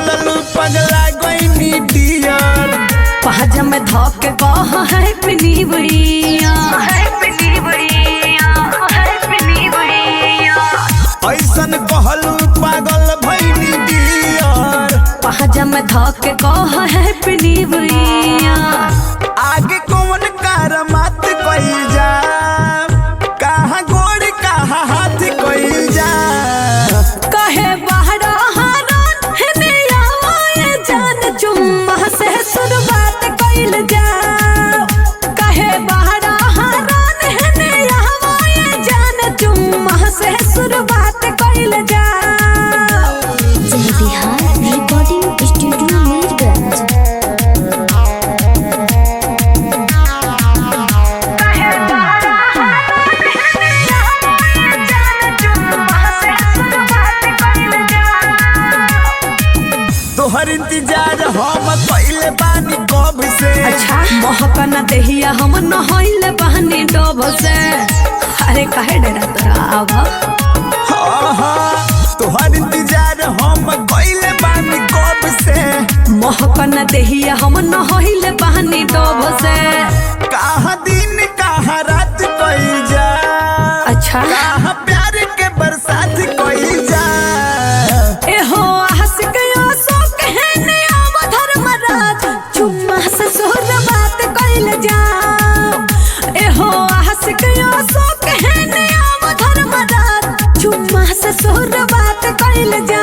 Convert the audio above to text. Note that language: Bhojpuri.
बोललू पगला गईनी डियर पहाजा में धोके कह happy new year happy new year happy new year ऐसन कहलू पागल भईनी डियर पहाजा में धोके कह हैप्पी न्यू ईयर आगे कौन करामात कइल जा कहाँ गोड़ कहाँ हाथ कइल जा कहे बाहर हारन हने आवाए जान चुम्मा से शुरुआत कइल जा कहे बाहर हारन हने आवाए जान चुम्मा से शुरुआत कइल जा जय बिहार रिकॉर्डिंग स्टूडियो मीरगंज। तोहर इंतजार हम कइले बानी कब से अच्छा महका न देहिया हम नहइले बहनी डब से अरे काहे डरा तोरा आव तोहर इंतजार हम कइले बानी कब से महका न देहिया हम नहइले बहनी डब से कहाँ दिन कहाँ रात कइल जा अच्छा कहाँ प्यार के बरसात कइल जा एहो आशिक आसो कहने आव धर्मराज चुम्मा से सोर बात कइल जा एहो आशिक आसो कहने आव धर्मराज चुम्मा से सोर बात कइल जा